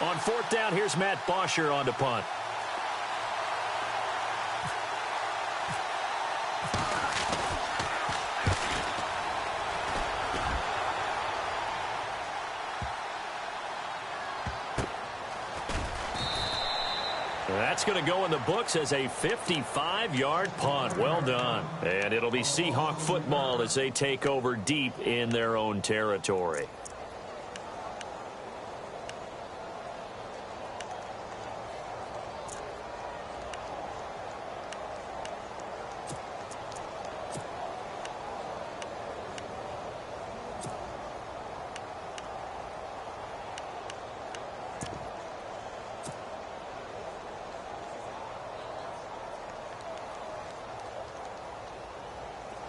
On fourth down, here's Matt Bosher on to punt. That's going to go in the books as a 55-yard punt. Well done. And it'll be Seahawk football as they take over deep in their own territory.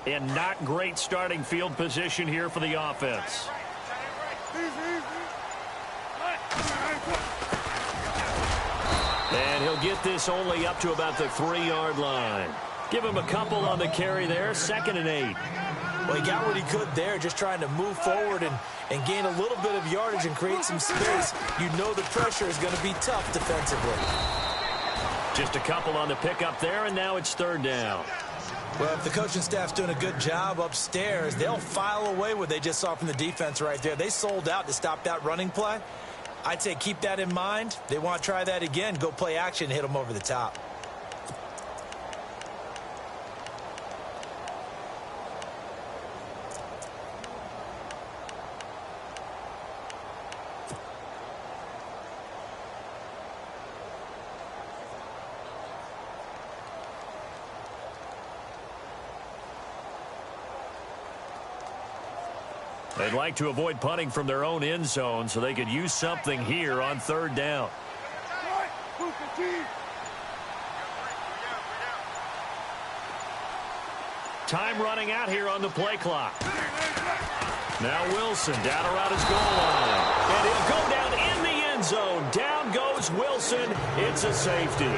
And not great starting field position here for the offense. And he'll get this only up to about the 3-yard line. Give him a couple on the carry there, 2nd and 8. Well, he got what he could there, just trying to move forward and gain a little bit of yardage and create some space. You know the pressure is going to be tough defensively. Just a couple on the pickup there, and now it's 3rd down. Well, if the coaching staff's doing a good job upstairs, they'll file away what they just saw from the defense right there. They sold out to stop that running play. I'd say keep that in mind. They want to try that again. Go play action, hit them over the top. They'd like to avoid punting from their own end zone so they could use something here on 3rd down. Time running out here on the play clock. Now Wilson down around his goal line. And he'll go down in the end zone. Down goes Wilson. It's a safety.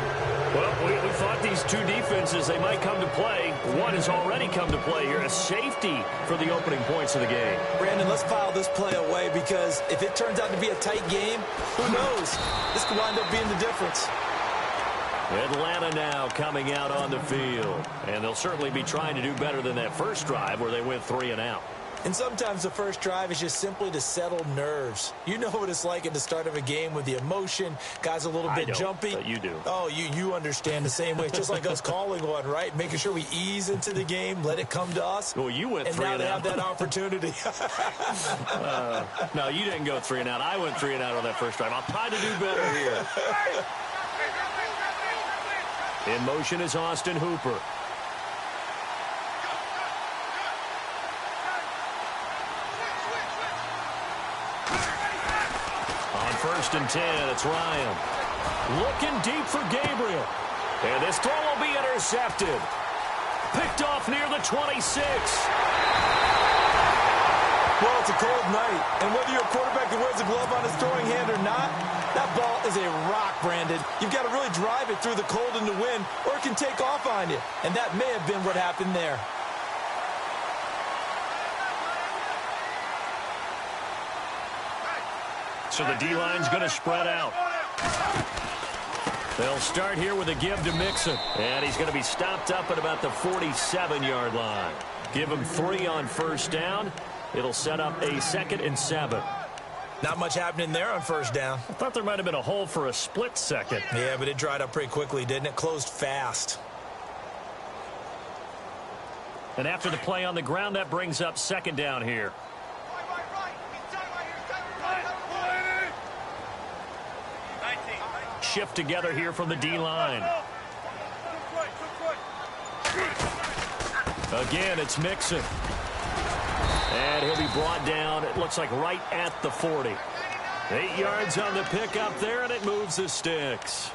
Well, we thought these two defenses, they might come to play. One has already come to play here. A safety for the opening points of the game. Brandon, let's file this play away because if it turns out to be a tight game, who knows? This could wind up being the difference. Atlanta now coming out on the field. And they'll certainly be trying to do better than that first drive where they went 3 and out. And sometimes the first drive is just simply to settle nerves. You know what it's like at the start of a game with the emotion. Guys a little bit jumpy. But you do. Oh, you understand the same way. It's just like us calling one, right? Making sure we ease into the game, let it come to us. Well, you went 3 and out. And now they have that opportunity. No, you didn't go 3 and out. I went 3 and out on that first drive. I'll try to do better here. In motion is Austin Hooper. On 1st and 10, it's Ryan. Looking deep for Gabriel. And this throw will be intercepted. Picked off near the 26. Well, it's a cold night, and whether you're a quarterback that wears a glove on his throwing hand or not, that ball is a rock, Brandon. You've got to really drive it through the cold and the wind, or it can take off on you. And that may have been what happened there. So the D-line's going to spread out. They'll start here with a give to Mixon. And he's going to be stopped up at about the 47-yard line. Give him 3 on 1st down. It'll set up a 2nd and 7. Not much happening there on 1st down. I thought there might have been a hole for a split second. Yeah, but it dried up pretty quickly, didn't it? Closed fast. And after the play on the ground, that brings up 2nd down here. Shift together here from the D-line. Again, it's Mixon. And he'll be brought down, it looks like right at the 40. 8 yards on the pickup there, and it moves the sticks.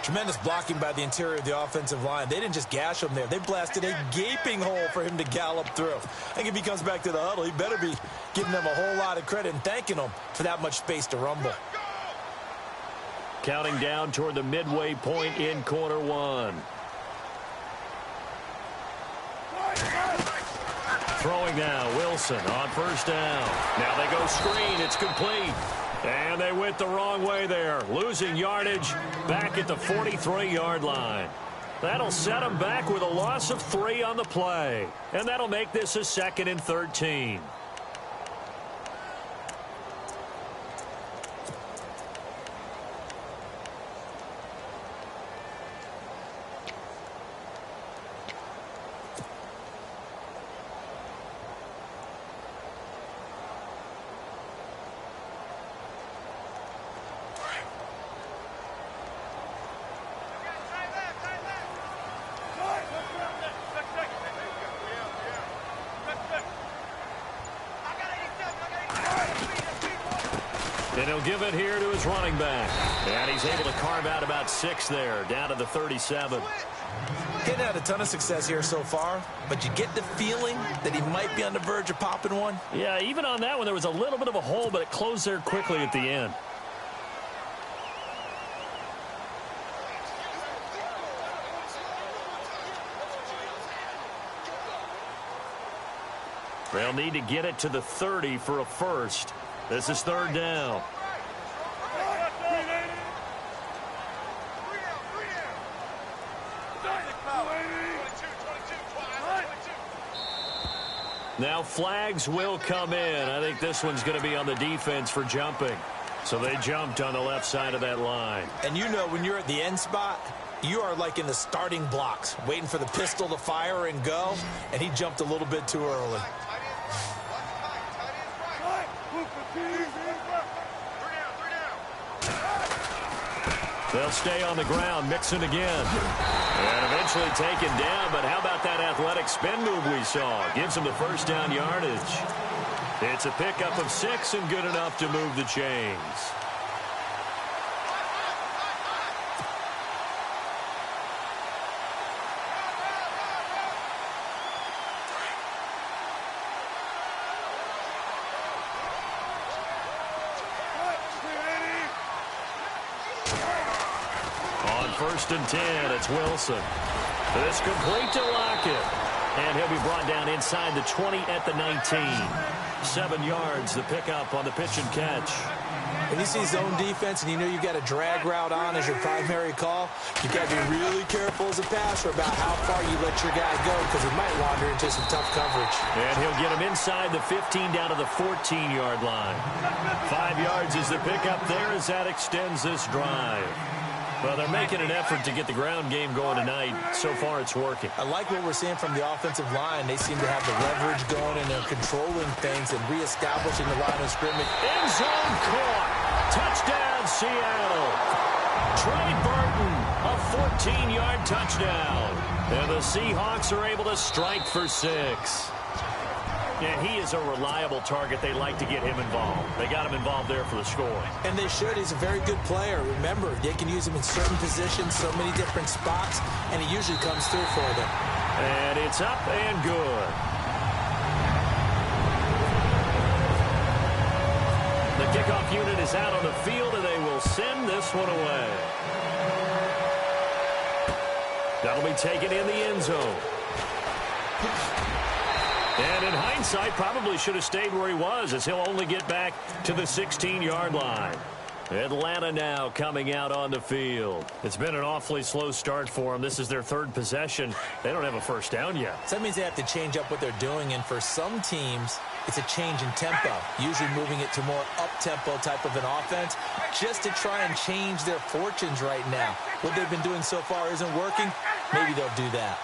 Tremendous blocking by the interior of the offensive line. They didn't just gash him there. They blasted a gaping hole for him to gallop through. I think if he comes back to the huddle, he better be giving them a whole lot of credit and thanking them for that much space to rumble. Counting down toward the midway point in quarter 1. Throwing now, Wilson on 1st down. Now they go screen. It's complete. And they went the wrong way there, losing yardage back at the 43-yard line. That'll set them back with a loss of 3 on the play. And that'll make this a 2nd and 13. And he'll give it here to his running back. And he's able to carve out about 6 there, down to the 37. Getting had a ton of success here so far, but you get the feeling that he might be on the verge of popping one. Yeah, even on that one, there was a little bit of a hole, but it closed there quickly at the end. They'll need to get it to the 30 for a first. This is 3rd down. Now flags will come in. I think this one's going to be on the defense for jumping. So they jumped on the left side of that line. And you know when you're at the end spot, you are like in the starting blocks, waiting for the pistol to fire and go, and he jumped a little bit too early. They'll stay on the ground, mixing again. And eventually taken down, but how about that athletic spin move we saw? Gives him the first down yardage. It's a pickup of 6 and good enough to move the chains. On 1st and 10, it's Wilson. This complete to Lockett. And he'll be brought down inside the 20 at the 19. 7 yards, the pickup on the pitch and catch. When you see zone defense and you know you've got a drag route on as your primary call, you've got to be really careful as a passer about how far you let your guy go because he might wander into some tough coverage. And he'll get him inside the 15 down to the 14-yard line. 5 yards is the pickup there as that extends this drive. Well, they're making an effort to get the ground game going tonight. So far, it's working. I like what we're seeing from the offensive line. They seem to have the leverage going, and they're controlling things and reestablishing the line of scrimmage. End zone caught. Touchdown, Seattle. Trey Burton, a 14-yard touchdown. And the Seahawks are able to strike for 6. And he is a reliable target. They like to get him involved. They got him involved there for the score. And they should. He's a very good player. Remember, they can use him in certain positions, so many different spots, and he usually comes through for them. And it's up and good. The kickoff unit is out on the field, and they will send this one away. That'll be taken in the end zone. And in hindsight, probably should have stayed where he was as he'll only get back to the 16-yard line. Atlanta now coming out on the field. It's been an awfully slow start for them. This is their 3rd possession. They don't have a first down yet. So that means they have to change up what they're doing, and for some teams, it's a change in tempo, usually moving it to more up-tempo type of an offense just to try and change their fortunes right now. What they've been doing so far isn't working. Maybe they'll do that.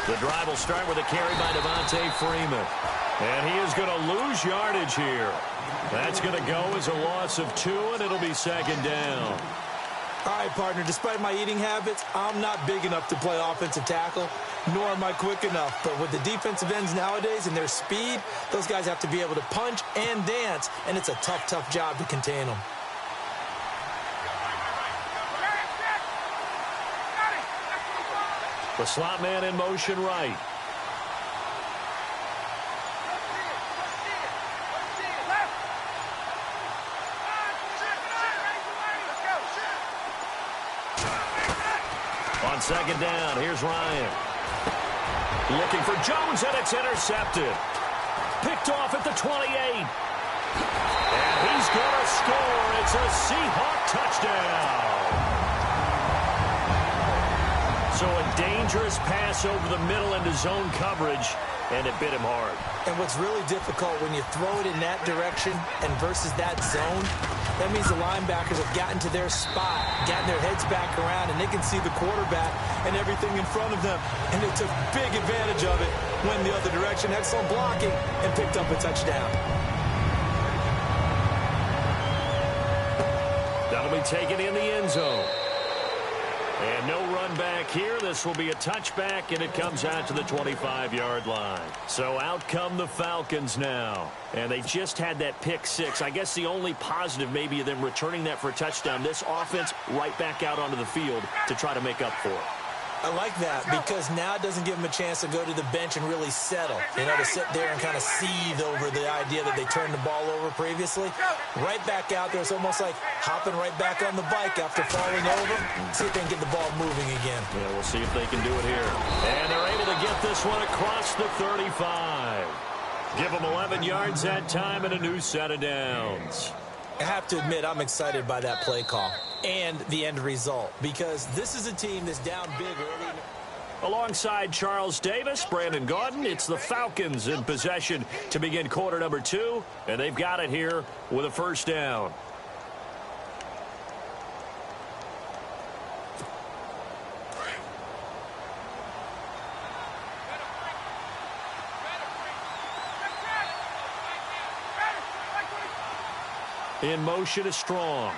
The drive will start with a carry by Devontae Freeman. And he is going to lose yardage here. That's going to go as a loss of 2, and it'll be 2nd down. All right, partner, despite my eating habits, I'm not big enough to play offensive tackle, nor am I quick enough. But with the defensive ends nowadays and their speed, those guys have to be able to punch and dance, and it's a tough, tough job to contain them. The slot man in motion right. On 2nd down, here's Ryan. Looking for Jones, and it's intercepted. Picked off at the 28. And he's going to score. It's a Seahawk touchdown. So a dangerous pass over the middle into zone coverage, and it bit him hard. And what's really difficult when you throw it in that direction and versus that zone, that means the linebackers have gotten to their spot, gotten their heads back around, and they can see the quarterback and everything in front of them. And they took big advantage of it, went the other direction, excellent blocking, and picked up a touchdown. That'll be taken in the end zone. And no run back here. This will be a touchback, and it comes out to the 25-yard line. So out come the Falcons now. And they just had that pick six. I guess the only positive maybe of them returning that for a touchdown. This offense right back out onto the field to try to make up for it. I like that because now it doesn't give them a chance to go to the bench and really settle. You know, to sit there and kind of seethe over the idea that they turned the ball over previously. Right back out there. It's almost like hopping right back on the bike after falling over. See if they can get the ball moving again. Yeah, we'll see if they can do it here. And they're able to get this one across the 35. Give them 11 yards that time and a new set of downs. I have to admit, I'm excited by that play call and the end result because this is a team that's down big early. Alongside Charles Davis, Brandon Gaudin, it's the Falcons in possession to begin quarter number 2, and they've got it here with a first down. In motion is Strong.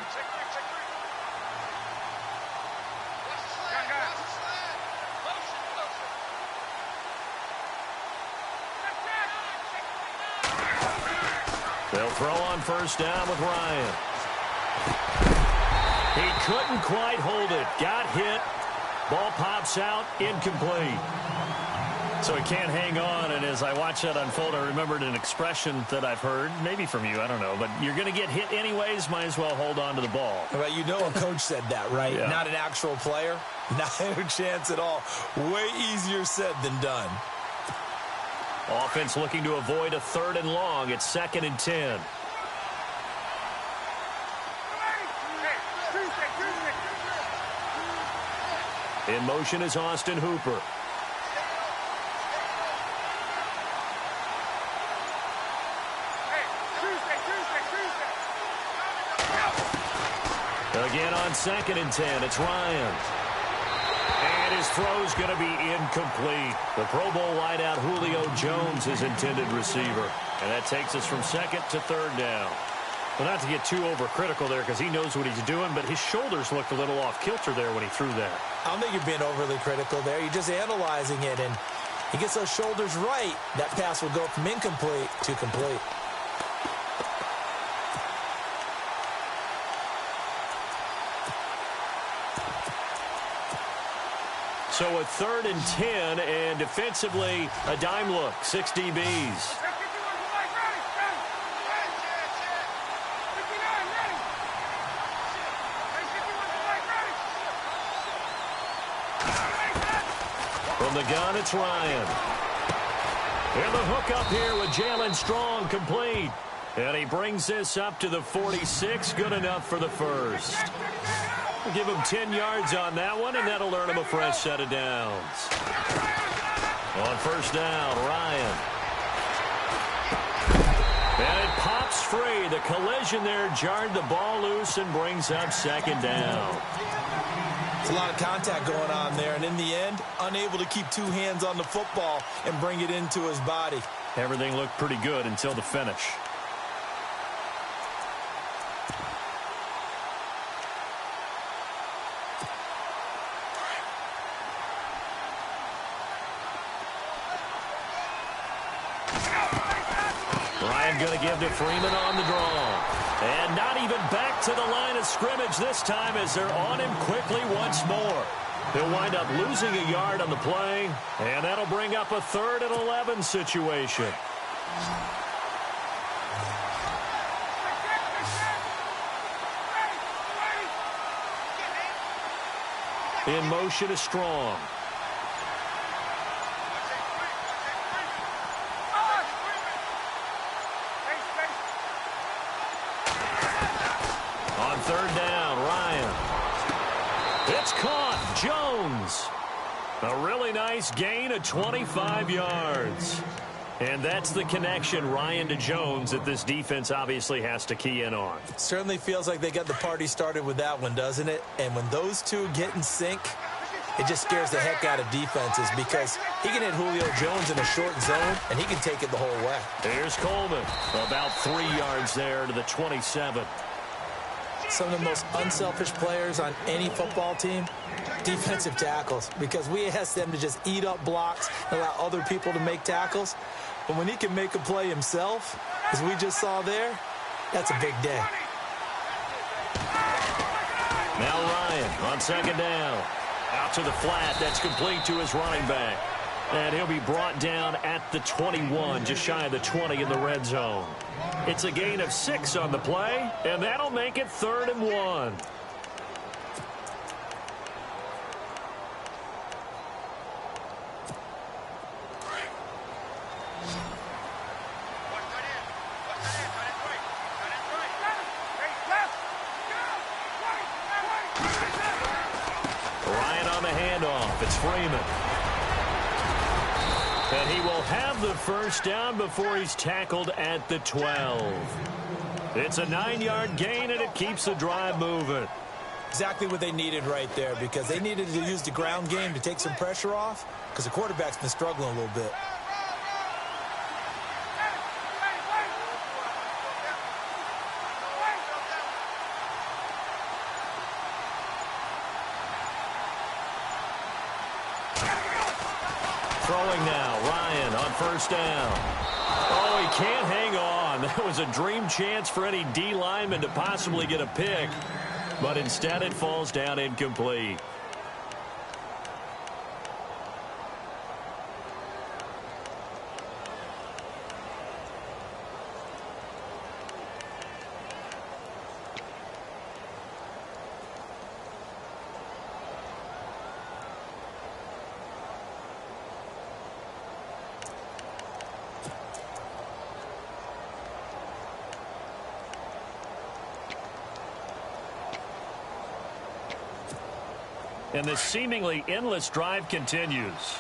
They'll throw on first down with Ryan. He couldn't quite hold it. Got hit. Ball pops out. Incomplete. So he can't hang on, and as I watch that unfold, I remembered an expression that I've heard, maybe from you, I don't know, but you're going to get hit anyways, might as well hold on to the ball. Well, you know a coach said that, right? Yeah. Not an actual player. Not a chance at all. Way easier said than done. Offense looking to avoid a 3rd and long. It's 2nd and 10. In motion is Austin Hooper. Again on 2nd and 10, it's Ryan. And his throw's going to be incomplete. The Pro Bowl wideout Julio Jones is intended receiver. And that takes us from 2nd to 3rd down. Well, not to get too overcritical there because he knows what he's doing, but his shoulders looked a little off kilter there when he threw that. I don't think you're being overly critical there. You're just analyzing it, and he gets those shoulders right. That pass will go from incomplete to complete. So a 3rd and 10, and defensively, a dime look, 6 DBs. From the gun, it's Ryan. And the hook up here with Jalen Strong, complete. And he brings this up to the 46, good enough for the first. We'll give him 10 yards on that one, and that'll earn him a fresh set of downs. On first down, Ryan. And it pops free. The collision there jarred the ball loose and brings up 2nd down. It's a lot of contact going on there, and in the end, unable to keep 2 hands on the football and bring it into his body. Everything looked pretty good until the finish. Going to give to Freeman on the draw. And not even back to the line of scrimmage this time as they're on him quickly once more. He'll wind up losing a yard on the play, and that'll bring up a 3rd and 11 situation. In motion is Strong. On third down, Ryan. It's caught. Jones. A really nice gain of 25 yards. And that's the connection, Ryan to Jones, that this defense obviously has to key in on. Certainly feels like they got the party started with that one, doesn't it? And when those two get in sync, it just scares the heck out of defenses because he can hit Julio Jones in a short zone, and he can take it the whole way. Here's Coleman. About 3 yards there to the 27. Some of the most unselfish players on any football team, defensive tackles, because we ask them to just eat up blocks and allow other people to make tackles. But when he can make a play himself, as we just saw there, that's a big day. Now Ryan on second down. Out to the flat. That's complete to his running back. And he'll be brought down at the 21, just shy of the 20 in the red zone. It's a gain of 6 on the play, and that'll make it 3rd and 1. Ryan on the handoff. It's Freeman. And he will have the first down before he's tackled at the 12. It's a 9-yard gain, and it keeps the drive moving. Exactly what they needed right there, because they needed to use the ground game to take some pressure off, because the quarterback's been struggling a little bit. Throwing now, Ryan on first down. Oh, he can't hang on. That was a dream chance for any D lineman to possibly get a pick, but instead it falls down incomplete. And this seemingly endless drive continues.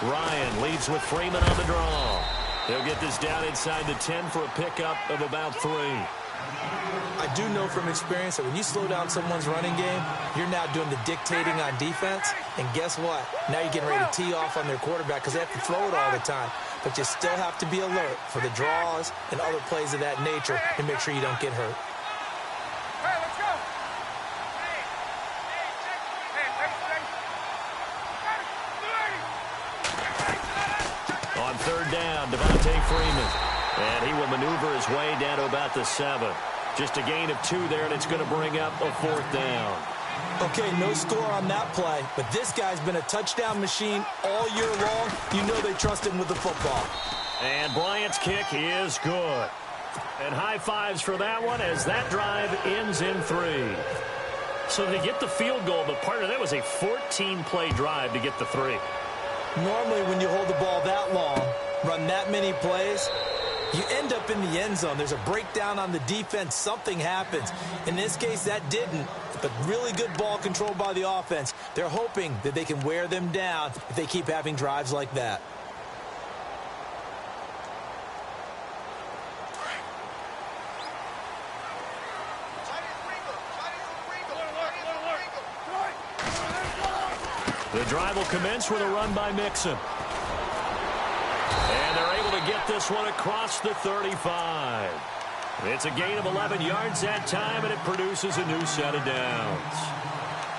Ryan leads with Freeman on the draw. He'll get this down inside the 10 for a pickup of about 3. I do know from experience that when you slow down someone's running game, you're now doing the dictating on defense. And guess what? Now you're getting ready to tee off on their quarterback because they have to throw it all the time. But you still have to be alert for the draws and other plays of that nature and make sure you don't get hurt. On third down, Freeman. And he will maneuver his way down to about the 7. Just a gain of 2 there, and it's going to bring up a 4th down. Okay, no score on that play, but this guy's been a touchdown machine all year long. You know they trust him with the football. And Bryant's kick is good. And high fives for that one as that drive ends in 3. So they get the field goal, but part of that was a 14-play drive to get the 3. Normally when you hold the ball that long, run that many plays, you end up in the end zone. There's a breakdown on the defense. Something happens. In this case, that didn't. But really good ball control by the offense. They're hoping that they can wear them down if they keep having drives like that. The drive will commence with a run by Mixon. And they're able to get this one across the 35. It's a gain of 11 yards that time, and it produces a new set of downs.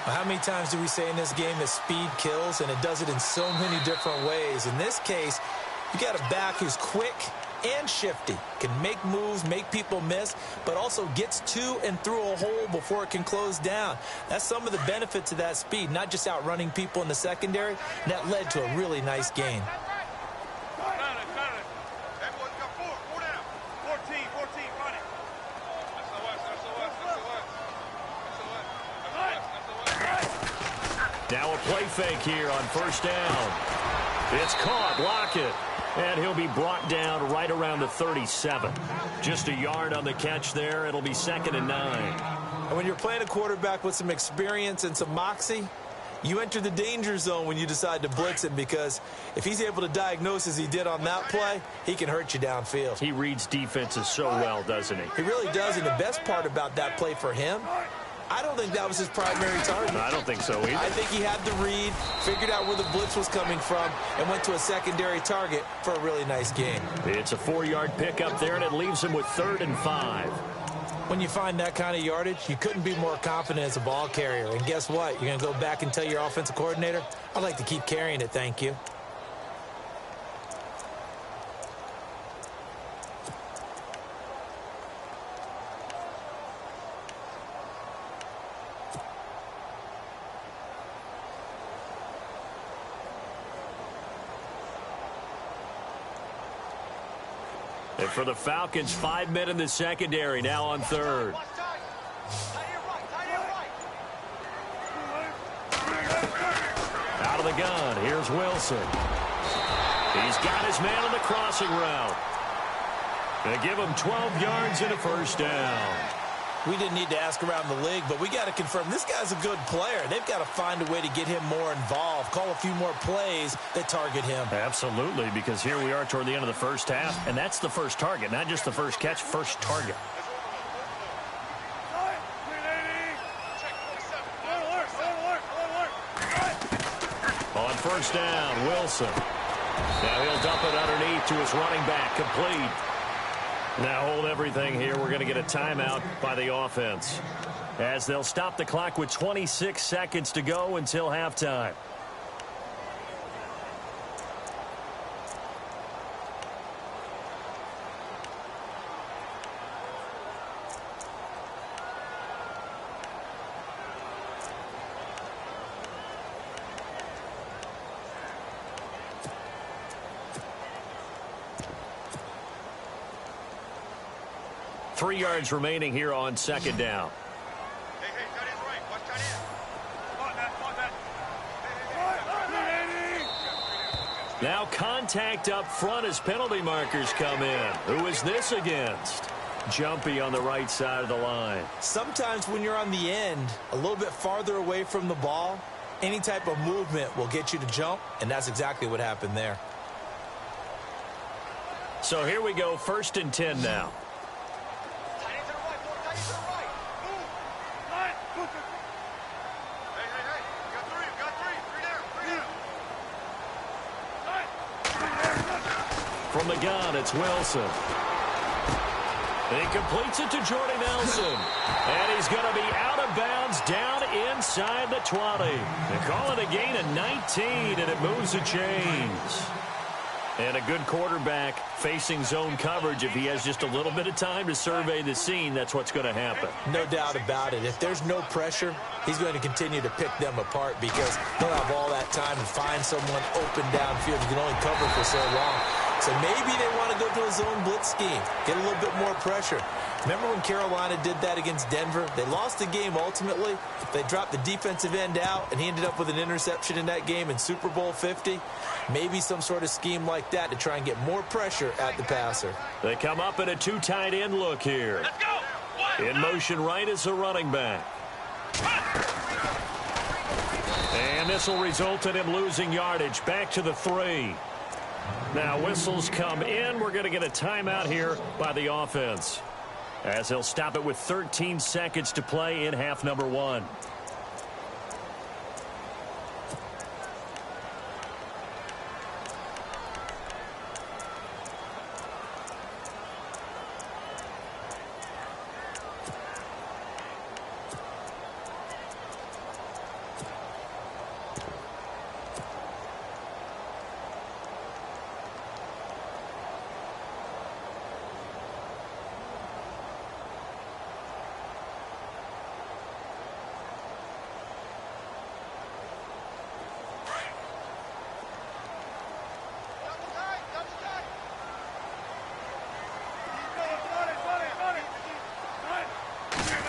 How many times do we say in this game that speed kills, and it does it in so many different ways? In this case, you got a back who's quick and shifty, can make moves, make people miss, but also gets to and through a hole before it can close down. That's some of the benefits of that speed, not just outrunning people in the secondary. And that led to a really nice gain. Now a play fake here on first down. It's caught. Lockett. And he'll be brought down right around the 37. Just a yard on the catch there. It'll be 2nd and 9. And when you're playing a quarterback with some experience and some moxie, you enter the danger zone when you decide to blitz him, because if he's able to diagnose as he did on that play, he can hurt you downfield. He reads defenses so well, doesn't he? He really does, and the best part about that play for him, I don't think that was his primary target. I don't think so either. I think he had the read, figured out where the blitz was coming from, and went to a secondary target for a really nice game. It's a 4-yard pickup there, and it leaves him with 3rd and 5. When you find that kind of yardage, you couldn't be more confident as a ball carrier. And guess what? You're going to go back and tell your offensive coordinator, I'd like to keep carrying it, thank you. And for the Falcons, 5 men in the secondary, now on 3rd. Out of the gun, here's Wilson. He's got his man on the crossing route. They give him 12 yards and a 1st down. We didn't need to ask around the league, but we got to confirm this guy's a good player. They've got to find a way to get him more involved, call a few more plays that target him. Absolutely, because here we are toward the end of the first half, and that's the first target, not just the first catch, first target. On 1st down, Wilson. Now he'll dump it underneath to his running back, complete. Now hold everything here. We're going to get a timeout by the offense, as they'll stop the clock with 26 seconds to go until halftime. Three yards remaining here on 2nd down. Hey, tight end right. Watch tight end. Now contact up front as penalty markers come in. Who is this against? Jumpy on the right side of the line. Sometimes when you're on the end, a little bit farther away from the ball, any type of movement will get you to jump, and that's exactly what happened there. So here we go, 1st and 10 now. From the gun, it's Wilson. He completes it to Jordy Nelson. And he's going to be out of bounds down inside the 20. They call it a gain of 19, and it moves the chains. And a good quarterback facing zone coverage. If he has just a little bit of time to survey the scene, that's what's going to happen. No doubt about it. If there's no pressure, he's going to continue to pick them apart, because he'll have all that time to find someone open downfield. He can only cover for so long. So maybe they want to go to a zone blitz scheme, get a little bit more pressure. Remember when Carolina did that against Denver? They lost the game ultimately. They dropped the defensive end out, and he ended up with an interception in that game in Super Bowl 50. Maybe some sort of scheme like that to try and get more pressure at the passer. They come up in a 2 tight end look here. Let's go. In motion right is the running back. And this will result in him losing yardage back to the 3. Now whistles come in. We're going to get a timeout here by the offense, as he'll stop it with 13 seconds to play in half number 1.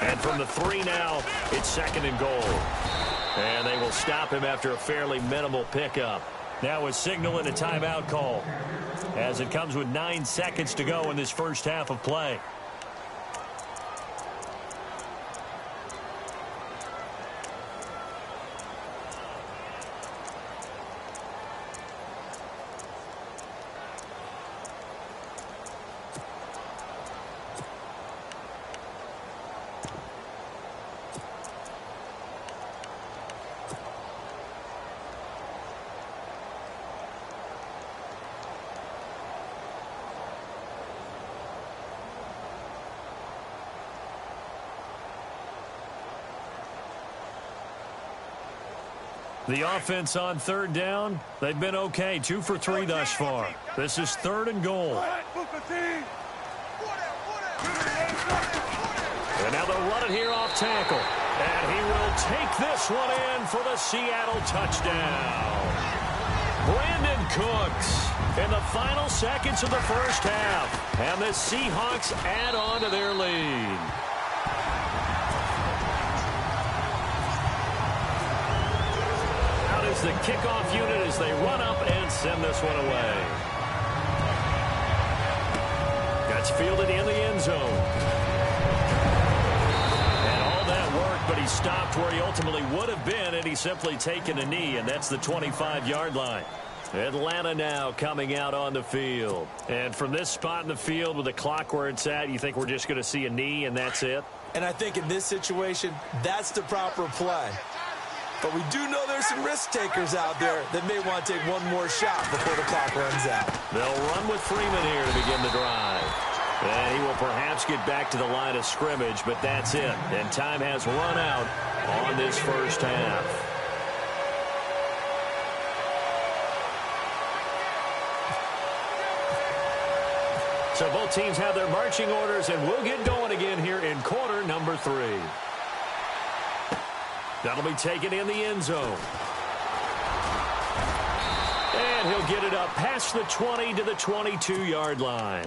And from the 3 now, it's 2nd and goal. And they will stop him after a fairly minimal pickup. Now a signal and a timeout call, as it comes with 9 seconds to go in this first half of play. The offense on third down, they've been okay. 2 for 3 thus far. This is 3rd and goal. And now they'll run it here off tackle. And he will take this one in for the Seattle touchdown. Brandon Cooks in the final seconds of the first half. And the Seahawks add on to their lead. The kickoff unit as they run up and send this one away. That's fielded in the end zone. And all that work, but he stopped where he ultimately would have been, and he's simply taken a knee, and that's the 25-yard line. Atlanta now coming out on the field. And from this spot in the field with the clock where it's at, you think we're just going to see a knee and that's it? And I think in this situation, that's the proper play. But we do know there's some risk takers out there that may want to take one more shot before the clock runs out. They'll run with Freeman here to begin the drive. And he will perhaps get back to the line of scrimmage, but that's it. And time has run out on this first half. So both teams have their marching orders, and we'll get going again here in quarter number 3. That'll be taken in the end zone. And he'll get it up past the 20 to the 22-yard line.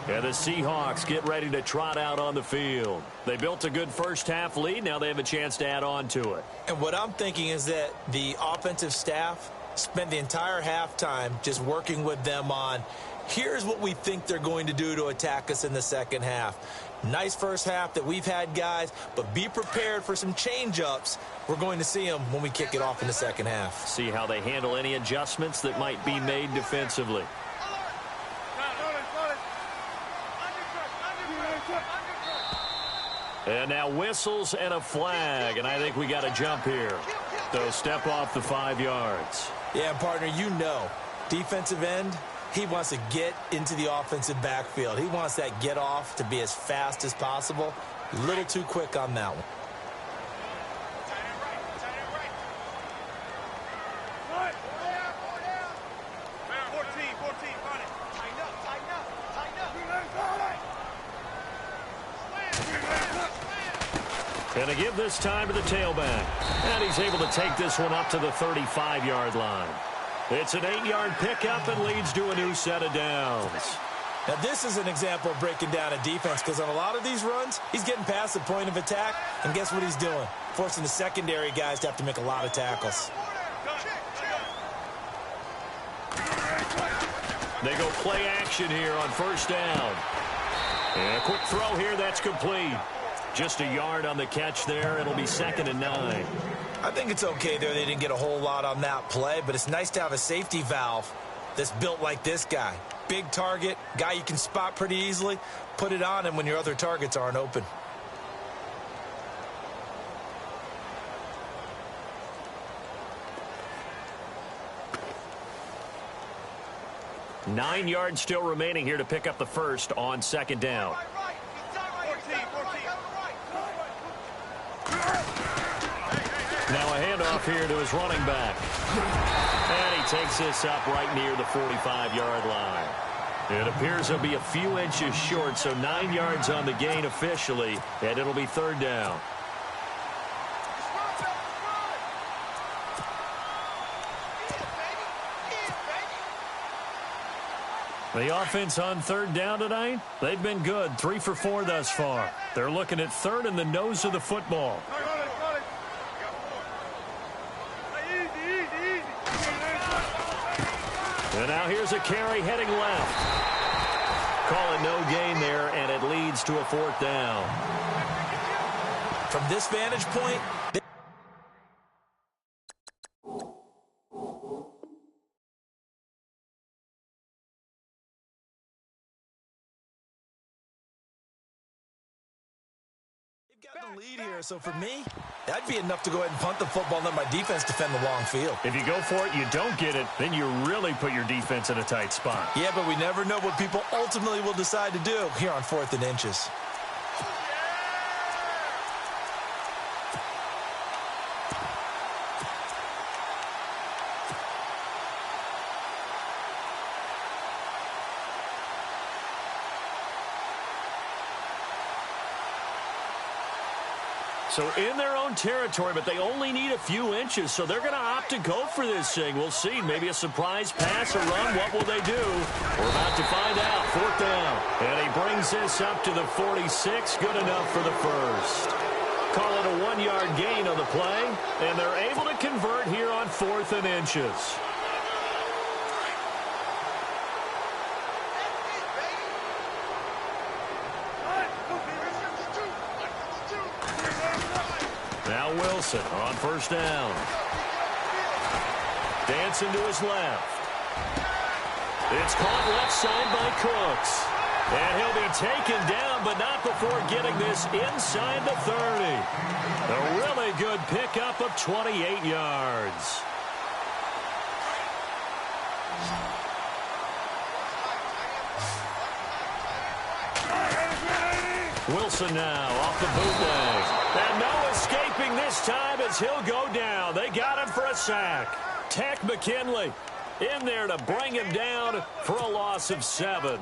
And the Seahawks get ready to trot out on the field. They built a good first-half lead. Now they have a chance to add on to it. And what I'm thinking is that the offensive staff spent the entire halftime just working with them on, here's what we think they're going to do to attack us in the second half. Nice first half that we've had, guys, but be prepared for some change-ups. We're going to see them when we kick it off in the second half. See how they handle any adjustments that might be made defensively. And now whistles and a flag, and I think we got a jump here. So step off the 5 yards. Yeah, partner, you know, defensive end, he wants to get into the offensive backfield. He wants that get off to be as fast as possible. A little too quick on that one. And to give this time to the tailback. And he's able to take this one up to the 35-yard line. It's an 8-yard pickup and leads to a new set of downs. Now, this is an example of breaking down a defense, because on a lot of these runs, he's getting past the point of attack, and guess what he's doing? Forcing the secondary guys to have to make a lot of tackles. They go play action here on first down. And a quick throw here, that's complete. Just a yard on the catch there. It'll be 2nd and 9. I think it's okay there. They didn't get a whole lot on that play, but it's nice to have a safety valve that's built like this guy. Big target, guy you can spot pretty easily. Put it on him when your other targets aren't open. Nine yards still remaining here to pick up the first on 2nd down. Now a handoff here to his running back. And he takes this up right near the 45-yard line. It appears he'll be a few inches short, so 9 yards on the gain officially, and it'll be 3rd down. The offense on 3rd down tonight, they've been good. 3 for 4 thus far. They're looking at 3rd in the nose of the football. And now here's a carry heading left. Call it no gain there, and it leads to a 4th down. From this vantage point, got the lead here, so for me, that'd be enough to go ahead and punt the football and let my defense defend the long field. If you go for it, you don't get it, then you really put your defense in a tight spot. Yeah, but we never know what people ultimately will decide to do here on 4th and inches. So in their own territory, but they only need a few inches, so they're going to opt to go for this thing. We'll see. Maybe a surprise pass or run. What will they do? We're about to find out. 4th down. And he brings this up to the 46. Good enough for the first. Call it a 1-yard gain on the play, and they're able to convert here on 4th and inches. Now Wilson on 1st down. Dancing to his left. It's caught left side by Cooks. And he'll be taken down, but not before getting this inside the 30. A really good pickup of 28 yards. Wilson now off the bootleg. And no escaping this time as he'll go down. They got him for a sack. Tech McKinley in there to bring him down for a loss of 7.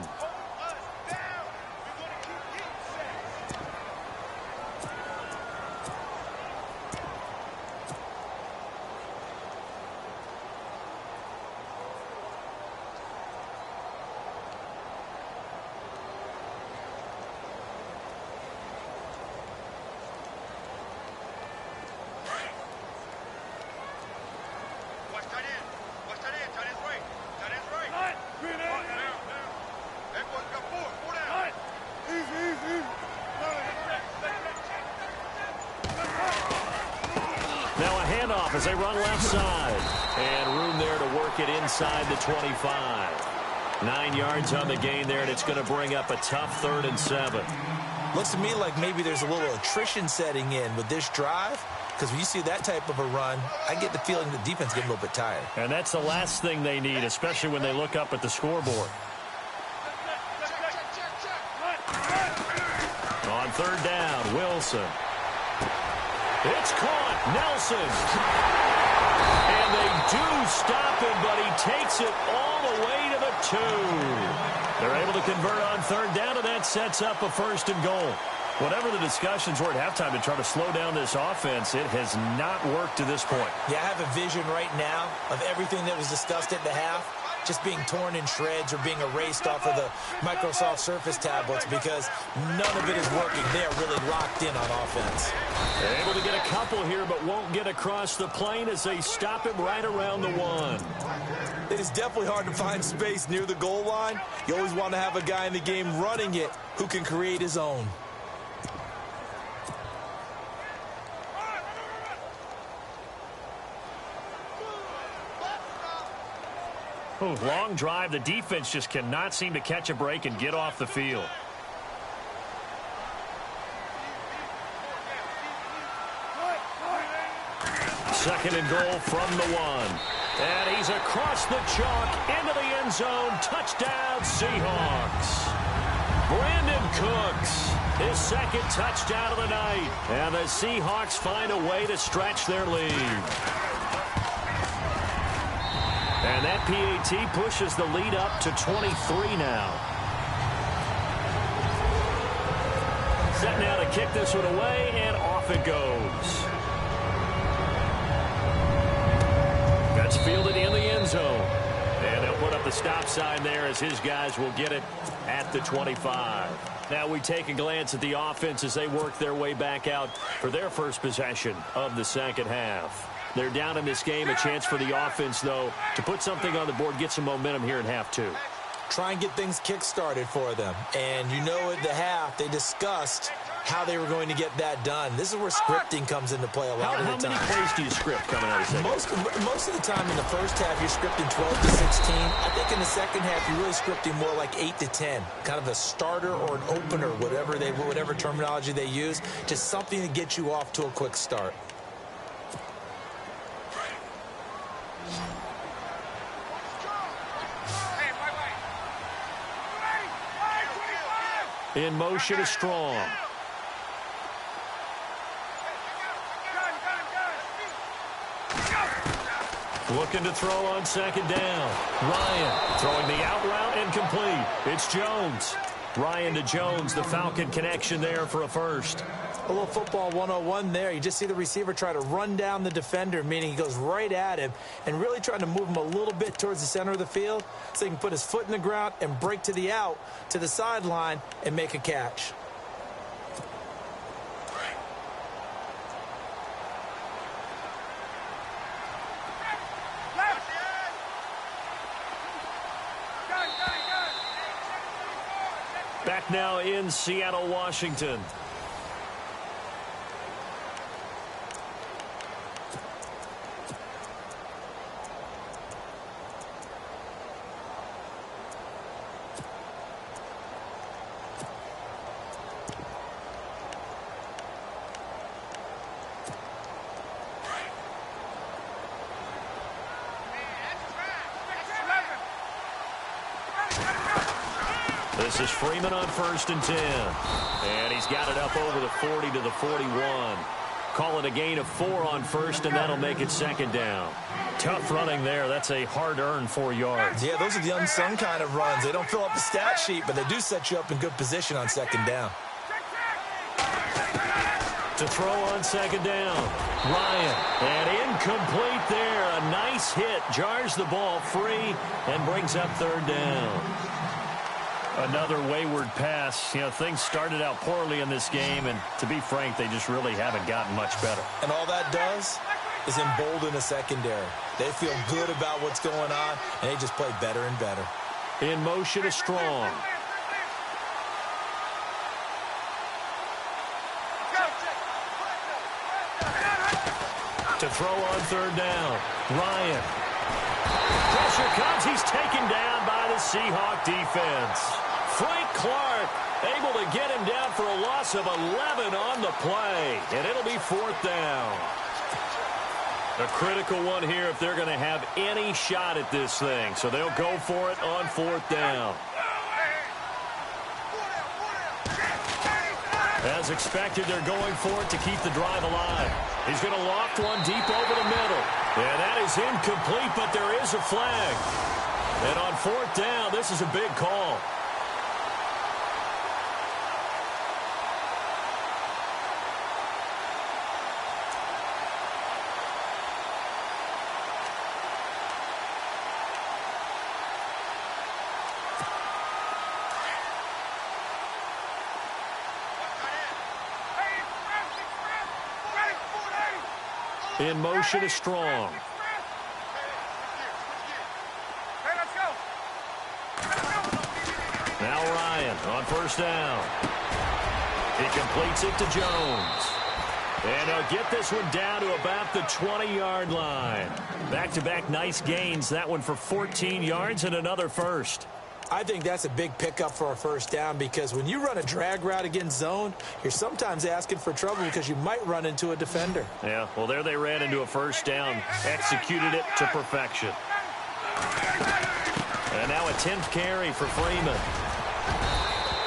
As they run left side. And room there to work it inside the 25. 9 yards on the gain there, and it's going to bring up a tough 3rd and 7. Looks to me like maybe there's a little attrition setting in with this drive, because when you see that type of a run, I get the feeling the defense getting a little bit tired. And that's the last thing they need, especially when they look up at the scoreboard. On 3rd down, Wilson. It's caught. Nelson. And they do stop him, but he takes it all the way to the 2. They're able to convert on 3rd down, and that sets up a 1st and goal. Whatever the discussions were at halftime to try to slow down this offense, it has not worked to this point. Yeah, I have a vision right now of everything that was discussed at the half just being torn in shreds or being erased off of the Microsoft Surface tablets because none of it is working. They are really locked in on offense. They're able to get a couple here, but won't get across the plane as they stop him right around the 1. It is definitely hard to find space near the goal line. You always want to have a guy in the game running it who can create his own. Ooh, long drive. The defense just cannot seem to catch a break and get off the field. Second and goal from the 1. And he's across the chalk into the end zone. Touchdown, Seahawks. Brandon Cooks, his 2nd touchdown of the night. And the Seahawks find a way to stretch their lead. And that PAT pushes the lead up to 23 now. Set now to kick this one away, and off it goes. That's fielded in the end zone. And they'll put up the stop sign there as his guys will get it at the 25. Now we take a glance at the offense as they work their way back out for their first possession of the 2nd half. They're down in this game. A chance for the offense, though, to put something on the board, get some momentum here in half two. Try and get things kick-started for them. And you know at the half, they discussed how they were going to get that done. This is where scripting comes into play a lot of the time. How many plays do you script coming out of the second? Most of the time in the first half, you're scripting 12 to 16. I think in the second half, you're really scripting more like 8 to 10. Kind of a starter or an opener, whatever terminology they use. Just something to get you off to a quick start. In motion is Strong. Looking to throw on second down. Ryan throwing the out route incomplete. It's Jones. Ryan to Jones, the Falcon connection there for a first. A little football 101 there. You just see the receiver try to run down the defender, meaning he goes right at him and really trying to move him a little bit towards the center of the field so he can put his foot in the ground and break to the out, to the sideline, and make a catch. Back now in Seattle, Washington. This is Freeman on 1st and 10. And he's got it up over the 40 to the 41. Call it a gain of 4 on first, and that'll make it second down. Tough running there. That's a hard-earned 4 yards. Yeah, those are the unsung kind of runs. They don't fill up the stat sheet, but they do set you up in good position on second down. To throw on second down. Ryan. And incomplete there. A nice hit. Jars the ball free and brings up 3rd down. Another wayward pass. You know, things started out poorly in this game, and to be frank, they just really haven't gotten much better. And all that does is embolden the secondary. They feel good about what's going on, and they just play better and better. In motion is Strong. To throw on 3rd down. Ryan. Pressure comes. He's taken down by the Seahawk defense. Frank Clark able to get him down for a loss of 11 on the play. And it'll be 4th down. A critical one here if they're going to have any shot at this thing. So they'll go for it on 4th down. As expected, they're going for it to keep the drive alive. He's going to loft one deep over the middle. And that is incomplete, but there is a flag. And on 4th down, this is a big call. In motion is Strong. Now Ryan on 1st down. He completes it to Jones. And he'll get this one down to about the 20-yard line. Back-to-back nice gains. That one for 14 yards and another first. I think that's a big pickup for a 1st down because when you run a drag route against zone, you're sometimes asking for trouble because you might run into a defender. Yeah, well, there they ran into a 1st down, executed it to perfection. And now a 10th carry for Freeman.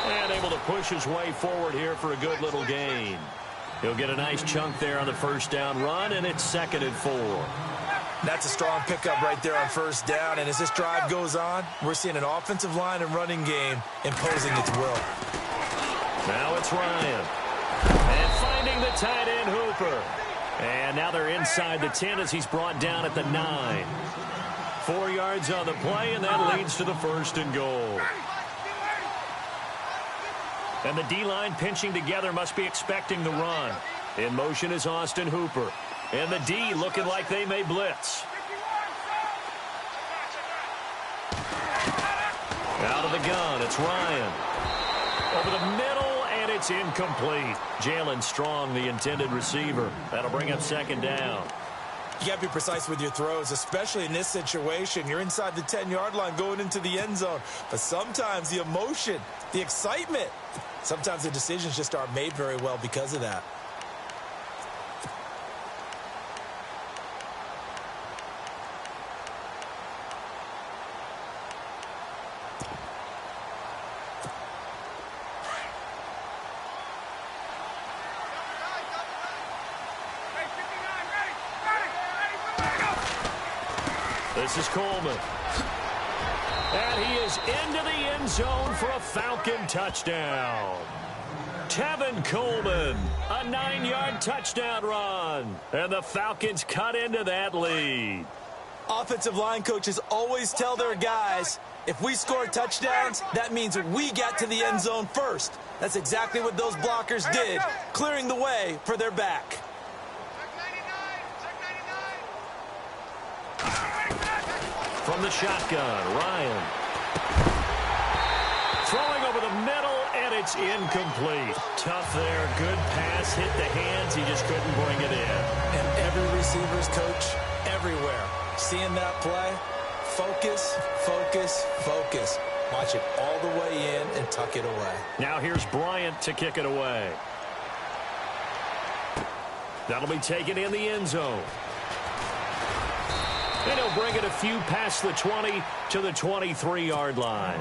And able to push his way forward here for a good little gain. He'll get a nice chunk there on the 1st down run, and it's 2nd and 4. That's a strong pickup right there on 1st down. And as this drive goes on, we're seeing an offensive line and running game imposing its will. Now it's Ryan. And finding the tight end Hooper. And now they're inside the 10 as he's brought down at the 9. 4 yards on the play, and that leads to the 1st and goal. And the D-line pinching together must be expecting the run. In motion is Austin Hooper. And the D looking like they may blitz. Out of the gun, it's Ryan. Over the middle, and it's incomplete. Jalen Strong, the intended receiver. That'll bring up second down. You got to be precise with your throws, especially in this situation. You're inside the 10-yard line going into the end zone. But sometimes the emotion, the excitement, sometimes the decisions just aren't made very well because of that. This is Coleman. And he is into the end zone for a Falcon touchdown. Tevin Coleman, a 9-yard touchdown run. And the Falcons cut into that lead. Offensive line coaches always tell their guys, if we score touchdowns, that means we got to the end zone first. That's exactly what those blockers did, clearing the way for their back. From the shotgun, Ryan. Throwing over the middle, and it's incomplete. Tough there. Good pass. Hit the hands. He just couldn't bring it in. And every receiver's coach everywhere. Seeing that play, focus, focus, focus. Watch it all the way in and tuck it away. Now here's Bryant to kick it away. That'll be taken in the end zone. And he'll bring it a few past the 20 to the 23-yard line.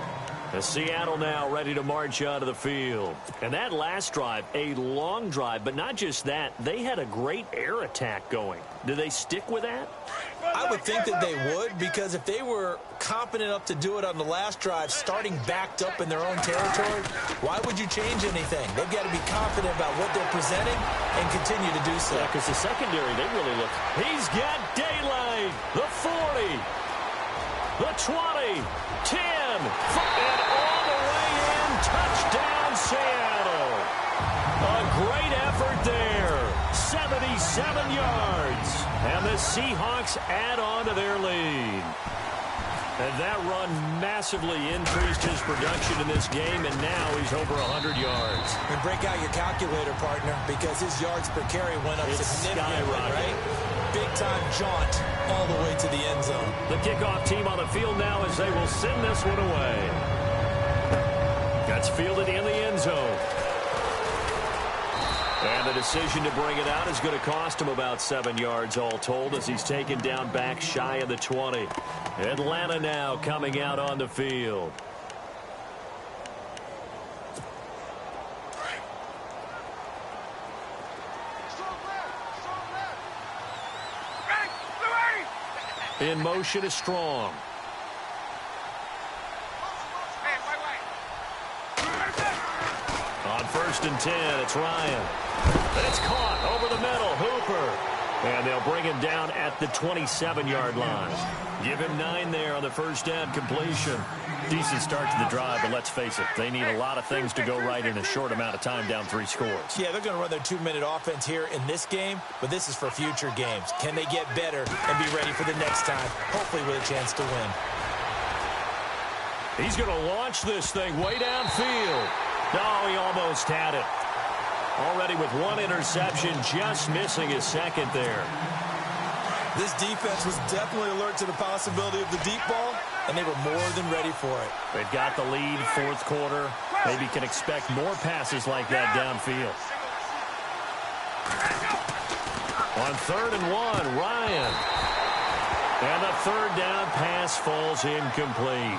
The Seattle now ready to march out of the field. And that last drive, a long drive, but not just that. They had a great air attack going. Do they stick with that? I would think that they would, because if they were confident enough to do it on the last drive, starting backed up in their own territory, why would you change anything? They've got to be confident about what they're presenting and continue to do so. Yeah, because the secondary, they really look. He's got daylight. The 40, the 20, 10, and all the way in. Touchdown, Seattle. A great effort there. 77 yards. And the Seahawks add on to their lead. And that run massively increased his production in this game, and now he's over 100 yards. And break out your calculator, partner, because his yards per carry went up significantly, right? Big-time jaunt all the way to the end zone. The kickoff team on the field now as they will send this one away. That's fielded in the end zone. And the decision to bring it out is going to cost him about 7 yards all told as he's taken down back shy of the 20. Atlanta now coming out on the field. In motion is Strong. On 1st and 10, it's Ryan. And it's caught over the middle. Hooper. And they'll bring him down at the 27-yard line. Give him 9 there on the first down completion. Decent start to the drive, but let's face it, they need a lot of things to go right in a short amount of time down 3 scores. Yeah, they're going to run their 2-minute offense here in this game, but this is for future games. Can they get better and be ready for the next time, hopefully with a chance to win? He's going to launch this thing way downfield. Oh, he almost had it. Already with 1 interception, just missing his second there. This defense was definitely alert to the possibility of the deep ball, and they were more than ready for it. They've got the lead, 4th quarter. Maybe can expect more passes like that downfield. On 3rd and 1, Ryan. And the 3rd down pass falls incomplete.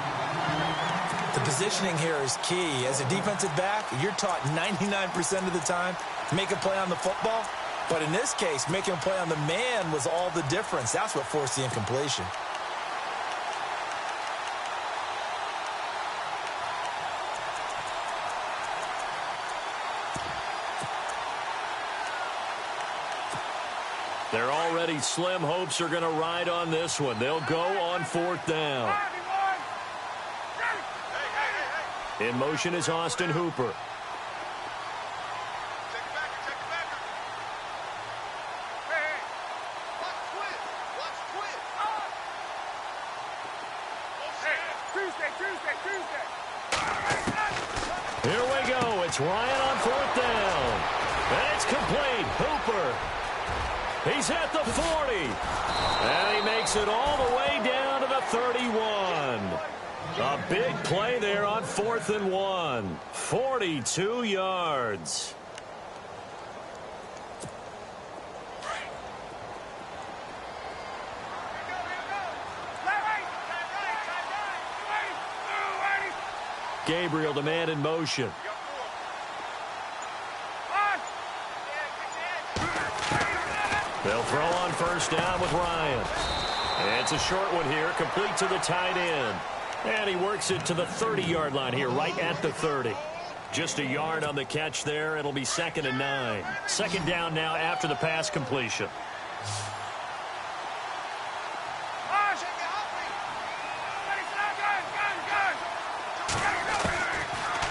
The positioning here is key. As a defensive back, you're taught 99% of the time to make a play on the football. But in this case, making a play on the man was all the difference. That's what forced the incompletion. They're already slim hopes are going to ride on this one. They'll go on 4th down. In motion is Austin Hooper. It's Ryan on fourth down. And it's complete. Hooper. He's at the 40. And he makes it all the way down to the 31. A big play there on 4th and 1. 42 yards. Gabriel, the man in motion. They'll throw on first down with Ryan. And it's a short one here, complete to the tight end. And he works it to the 30-yard line here, right at the 30. Just a yard on the catch there. It'll be 2nd and 9. Second down now after the pass completion.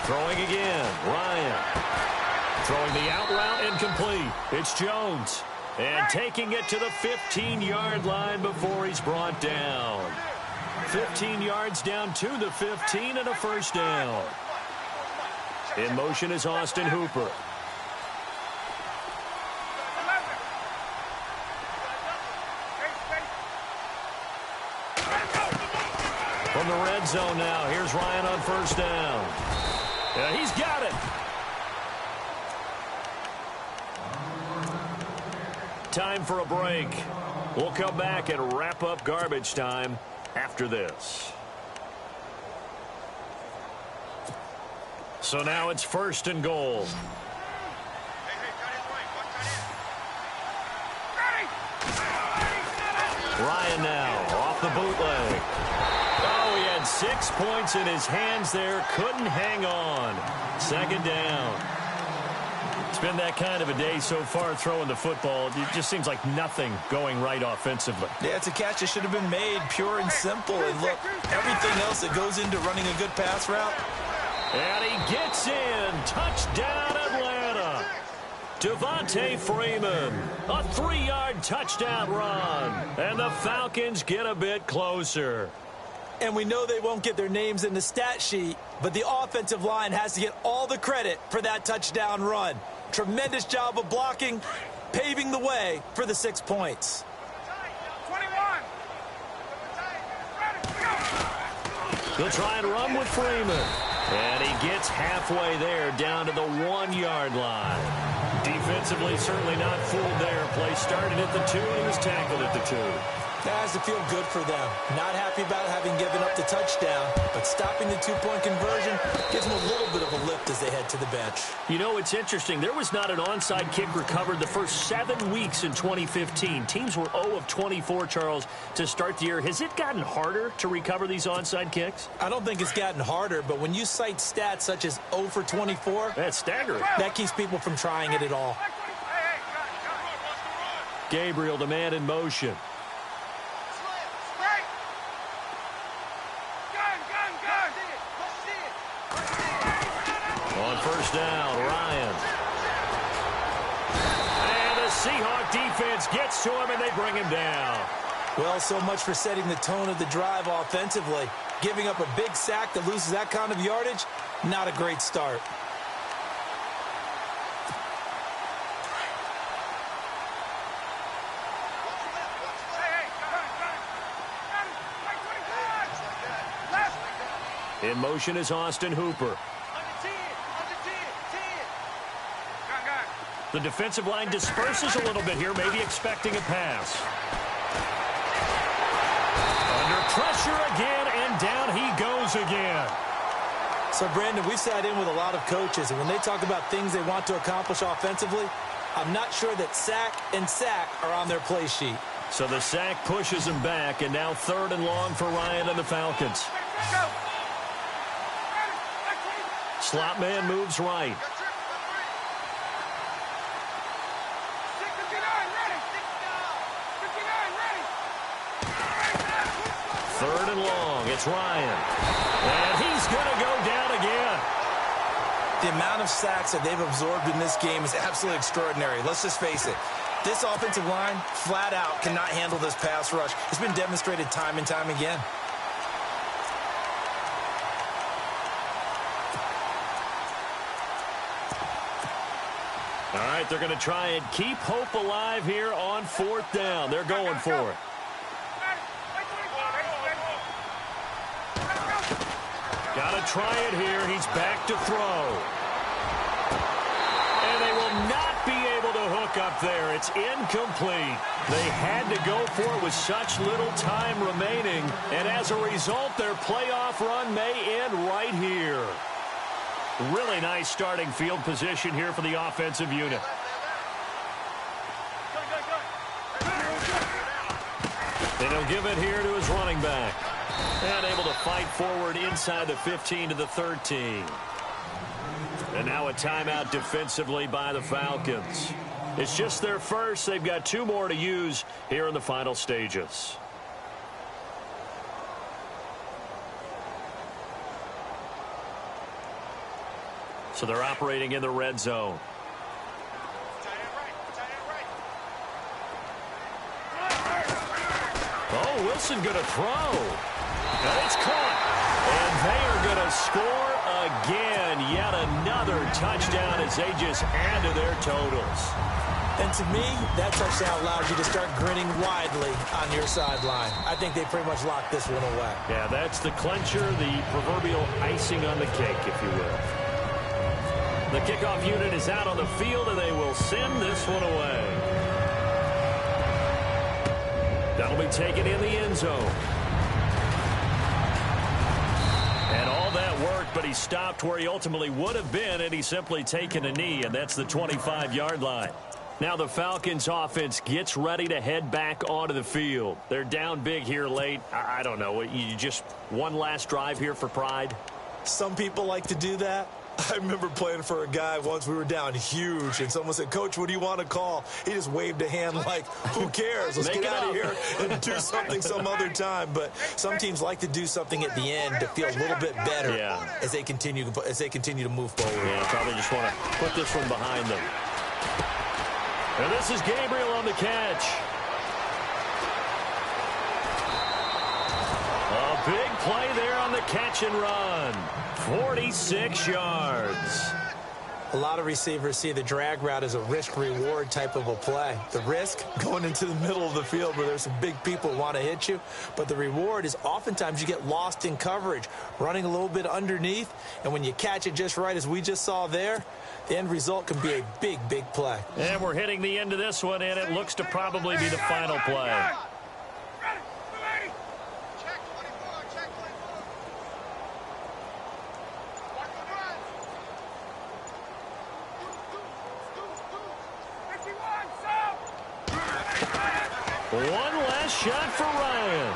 Throwing again, Ryan. Throwing the out route incomplete. It's Jones. And taking it to the 15-yard line before he's brought down. 15 yards down to the 15 and a first down. In motion is Austin Hooper. From the red zone now, here's Ryan on first down. Yeah, he's got it. Time for a break. We'll come back and wrap up garbage time after this. So now it's 1st and goal. Ryan now off the bootleg. Oh, he had 6 points in his hands there. Couldn't hang on. 2nd down. It's been that kind of a day so far throwing the football. It just seems like nothing going right offensively. Yeah, it's a catch that should have been made pure and simple. And look, everything else that goes into running a good pass route. And he gets in. Touchdown, Atlanta. Devontae Freeman. A 3-yard touchdown run. And the Falcons get a bit closer. And we know they won't get their names in the stat sheet, but the offensive line has to get all the credit for that touchdown run. Tremendous job of blocking, paving the way for the 6 points. 21. They'll try and run with Freeman. And he gets halfway there down to the 1-yard line. Defensively, certainly not fooled there. Play started at the 2 and he was tackled at the 2. That has to feel good for them. Not happy about having given up the touchdown, but stopping the 2-point conversion gives them a little bit of a lift as they head to the bench. You know, it's interesting. There was not an onside kick recovered the first 7 weeks in 2015. Teams were 0 of 24, Charles, to start the year. Has it gotten harder to recover these onside kicks? I don't think it's gotten harder, but when you cite stats such as 0 for 24, that's staggering. That keeps people from trying it at all. Gabriel, the man in motion. On first down, Ryan. And the Seahawk defense gets to him, and they bring him down. Well, so much for setting the tone of the drive offensively. Giving up a big sack that loses that kind of yardage, not a great start. In motion is Austin Hooper. The defensive line disperses a little bit here, maybe expecting a pass. Under pressure again, and down he goes again. So, Brandon, we've sat in with a lot of coaches, and when they talk about things they want to accomplish offensively, I'm not sure that sack and sack are on their play sheet. So the sack pushes him back, and now 3rd and long for Ryan and the Falcons. Slot man moves right. Third and long. It's Ryan. And he's going to go down again. The amount of sacks that they've absorbed in this game is absolutely extraordinary. Let's just face it. This offensive line, flat out, cannot handle this pass rush. It's been demonstrated time and time again. All right, they're going to try and keep hope alive here on 4th down. They're going for it. Got to try it here. He's back to throw. And they will not be able to hook up there. It's incomplete. They had to go for it with such little time remaining. And as a result, their playoff run may end right here. Really nice starting field position here for the offensive unit. And he'll give it here to his running back. And able to fight forward inside the 15 to the 13. And now a timeout defensively by the Falcons. It's just their first. They've got 2 more to use here in the final stages. So they're operating in the red zone. Oh, Wilson going to throw. And it's caught. And they are going to score again. Yet another touchdown as they just add to their totals. And to me, that touchdown allows you to start grinning widely on your sideline. I think they pretty much locked this one away. Yeah, that's the clincher, the proverbial icing on the cake, if you will. The kickoff unit is out on the field, and they will send this one away. That'll be taken in the end zone. And all that worked, but he stopped where he ultimately would have been, and he's simply taken a knee, and that's the 25-yard line. Now the Falcons offense gets ready to head back onto the field. They're down big here late. I don't know. You just one last drive here for pride? Some people like to do that. I remember playing for a guy once. We were down huge, and someone said, "Coach, what do you want to call?" He just waved a hand like, who cares? Let's get out of here and do something some other time. But some teams like to do something at the end to feel a little bit better as they continue to move forward. Yeah, probably just want to put this one behind them. And this is Gabriel on the catch. A big play there on the catch and run. 46 yards. A lot of receivers see the drag route as a risk-reward type of a play. The risk, going into the middle of the field where there's some big people who want to hit you. But the reward is oftentimes you get lost in coverage, running a little bit underneath. And when you catch it just right, as we just saw there, the end result can be a big, big play. And we're hitting the end of this one, and it looks to probably be the final play. One last shot for Ryan.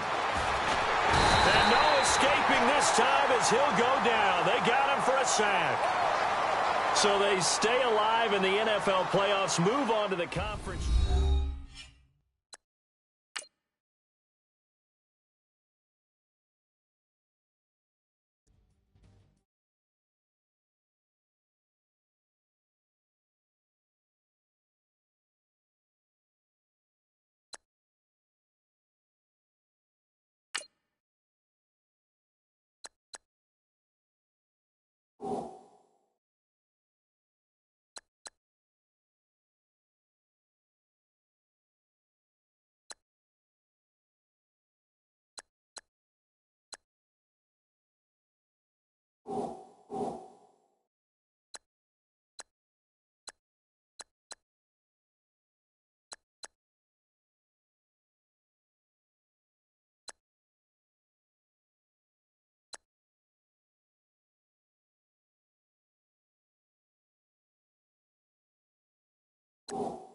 And no escaping this time as he'll go down. They got him for a sack. So they stay alive in the NFL playoffs, move on to the conference. You